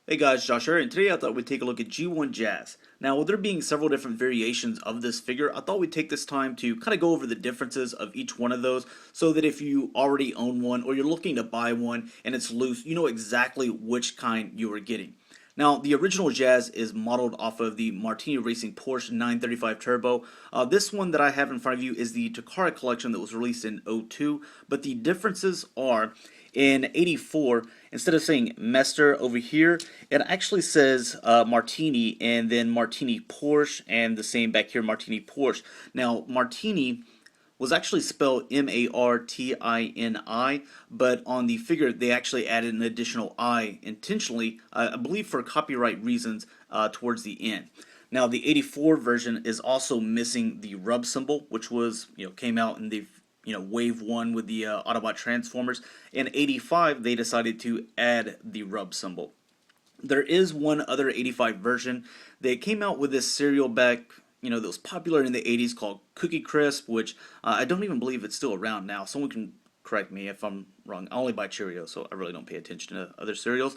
Hey guys, Josh here, and today I thought we'd take a look at G1 Jazz. Now, with there being several different variations of this figure, I thought we'd take this time to kind of go over the differences of each one of those so that if you already own one or you're looking to buy one and it's loose, you know exactly which kind you are getting. Now, the original Jazz is modeled off of the Martini Racing Porsche 935 Turbo. This one that I have in front of you is the Takara Collection that was released in '02, but the differences are in '84, instead of saying Mester over here, it actually says Martini and then Martini Porsche, and the same back here, Martini Porsche. Now, Martini was actually spelled Martini, but on the figure they actually added an additional I intentionally, I believe for copyright reasons, towards the end. Now the '84 version is also missing the rub symbol, which was came out in the wave one with the Autobot Transformers. In '85 they decided to add the rub symbol. There is one other '85 version that came out with this cereal back, that was popular in the '80s called Cookie Crisp, which I don't even believe it's still around now. Someone can correct me if I'm wrong. I only buy Cheerios, so I really don't pay attention to other cereals.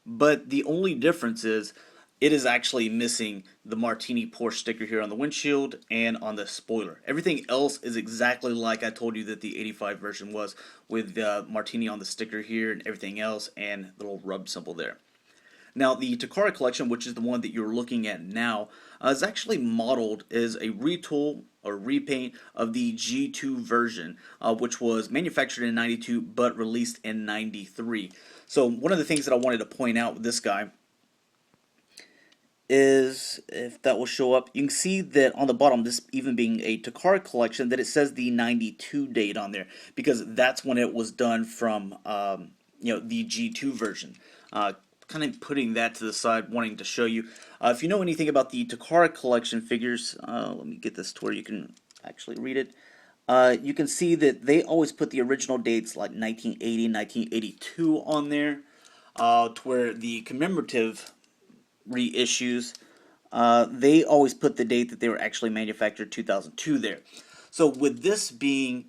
But the only difference is it is actually missing the Martini Porsche sticker here on the windshield and on the spoiler. Everything else is exactly like I told you that the '85 version was, with Martini on the sticker here and everything else, and the little rub symbol there. Now, the Takara Collection, which is the one that you're looking at now, is actually modeled as a retool or repaint of the G2 version, which was manufactured in '92 but released in '93. So one of the things that I wanted to point out with this guy is, if that will show up, you can see that on the bottom, this even being a Takara Collection, that it says the '92 date on there, because that's when it was done from the G2 version. Kind of putting that to the side, wanting to show you. If you know anything about the Takara Collection figures, let me get this to where you can actually read it. You can see that they always put the original dates like 1980, 1982 on there, to where the commemorative reissues, they always put the date that they were actually manufactured 2002 there. So with this being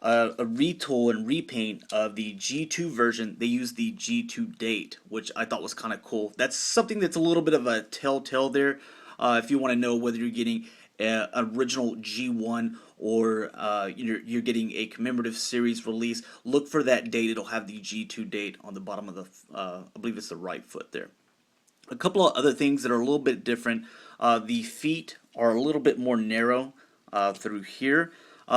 a retool and repaint of the G2 version, they used the G2 date, which I thought was kind of cool. That's something that's a little bit of a telltale there. If you want to know whether you're getting an original G1 or you're getting a commemorative series release, look for that date. It'll have the G2 date on the bottom of the, I believe it's the right foot there. A couple of other things that are a little bit different. The feet are a little bit more narrow through here.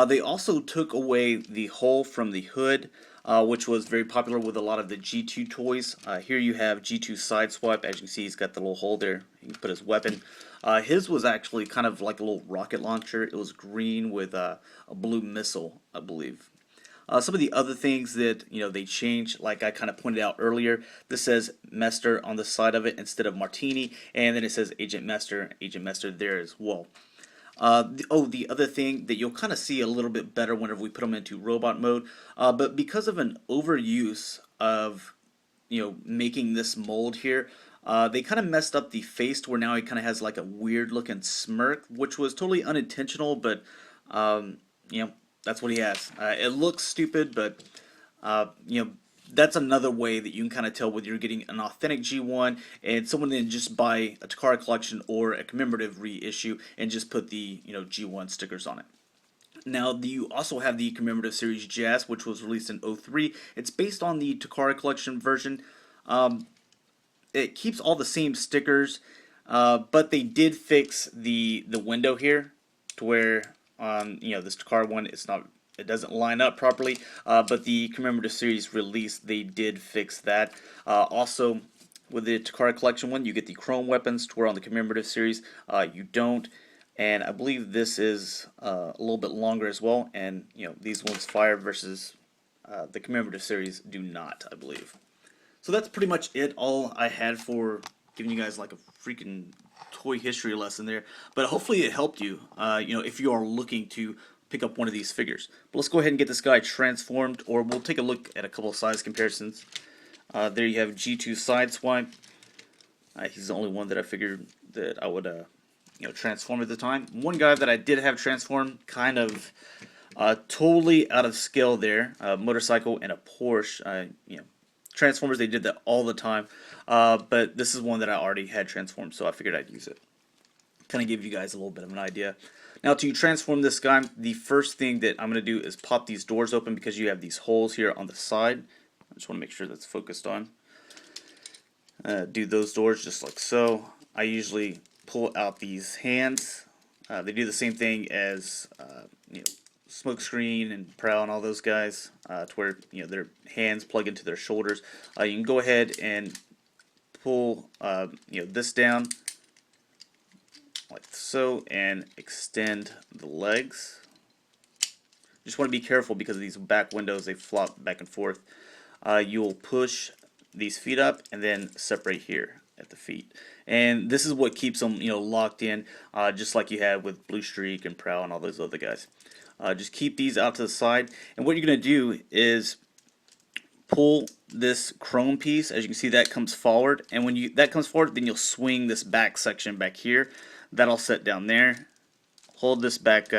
They also took away the hole from the hood, which was very popular with a lot of the G2 toys. Here you have G2 Sideswipe. As you can see, he's got the little hole there. He can put his weapon. His was actually kind of like a little rocket launcher. It was green with a blue missile, I believe. Some of the other things that they changed, like I kind of pointed out earlier, this says Mester on the side of it instead of Martini, and then it says Agent Mester there as well. The other thing that you'll kind of see a little bit better whenever we put them into robot mode, but because of an overuse of making this mold here, they kind of messed up the face to where now he kind of has like a weird looking smirk, which was totally unintentional, but um, you know that's what he has. It looks stupid, but that's another way that you can kind of tell whether you're getting an authentic G1 and someone didn't just buy a Takara Collection or a commemorative reissue and just put the G1 stickers on it. Now, you also have the commemorative series Jazz, which was released in '03. It's based on the Takara Collection version. It keeps all the same stickers, but they did fix the window here to where this Takara one, it doesn't line up properly. But the commemorative series release, they did fix that. Also, with the Takara Collection one, you get the chrome weapons, to where on the commemorative series you don't. And I believe this is a little bit longer as well. And these ones fire versus the commemorative series do not, I believe. So that's pretty much it. All I had for giving you guys like a freaking toy history lesson there. But hopefully it helped you. If you are looking to pick up one of these figures. But let's go ahead and get this guy transformed, or we'll take a look at a couple of size comparisons. There you have G2 Sideswipe. He's the only one that I figured that I would transform at the time. One guy that I did have transformed, kind of totally out of scale there. Motorcycle and a Porsche. Transformers, they did that all the time. But this is one that I already had transformed, so I figured I'd use it. Kind of give you guys a little bit of an idea. Now to transform this guy, the first thing that I'm going to do is pop these doors open because you have these holes here on the side. I just want to make sure that's focused on. Do those doors just like so. I usually pull out these hands. They do the same thing as Smokescreen and Prowl and all those guys, to where their hands plug into their shoulders. You can go ahead and pull this down like so and extend the legs. Just want to be careful because of these back windows, they flop back and forth. You'll push these feet up and then separate here at the feet, and this is what keeps them locked in, just like you had with Blue Streak and Prowl and all those other guys. Just keep these out to the side, and what you're going to do is pull this chrome piece. As you can see, that comes forward, and when that comes forward, then you'll swing this back section back here. That'll set down there. Hold this back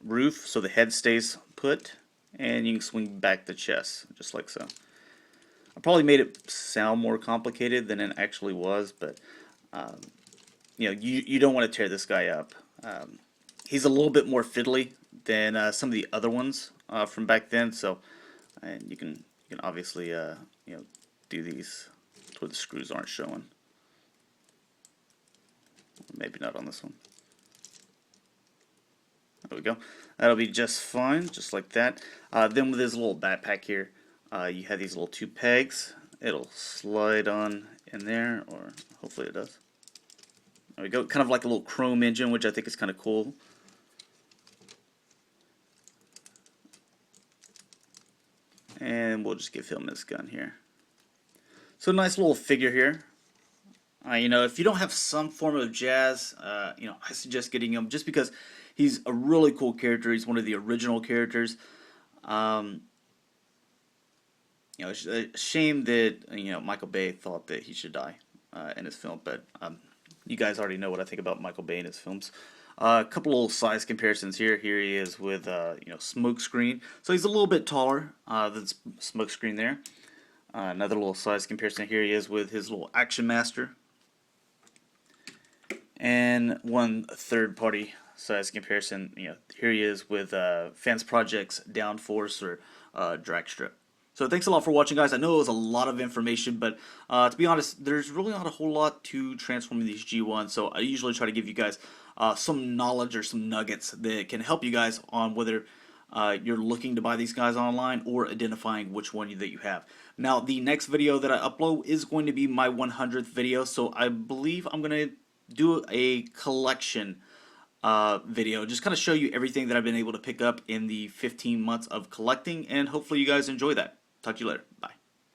roof so the head stays put, and you can swing back the chest just like so. I probably made it sound more complicated than it actually was, but you don't want to tear this guy up. He's a little bit more fiddly than some of the other ones from back then, so and you can obviously do these where the screws aren't showing. Maybe not on this one. There we go. That'll be just fine, just like that. Then with this little backpack here, you have these little two pegs. It'll slide on in there, or hopefully it does. There we go. Kind of like a little chrome engine, which I think is kind of cool. And we'll just give him this gun here. So nice little figure here. If you don't have some form of Jazz, I suggest getting him just because he's a really cool character. He's one of the original characters. It's a shame that Michael Bay thought that he should die in his film, but you guys already know what I think about Michael Bay in his films. A couple little size comparisons here. Here he is with Smokescreen, so he's a little bit taller than Smokescreen there. Another little size comparison. Here he is with his little Action Master, and one third-party size comparison. Here he is with Fans Project's Downforce or Dragstrip. So thanks a lot for watching, guys. I know it was a lot of information, but to be honest, there's really not a whole lot to transforming these G1s. So I usually try to give you guys some knowledge or some nuggets that can help you guys on whether you're looking to buy these guys online or identifying which one that you have. Now, the next video that I upload is going to be my 100th video, so I believe I'm going to do a collection video, just kind of show you everything that I've been able to pick up in the 15 months of collecting, and hopefully you guys enjoy that. Talk to you later. Bye.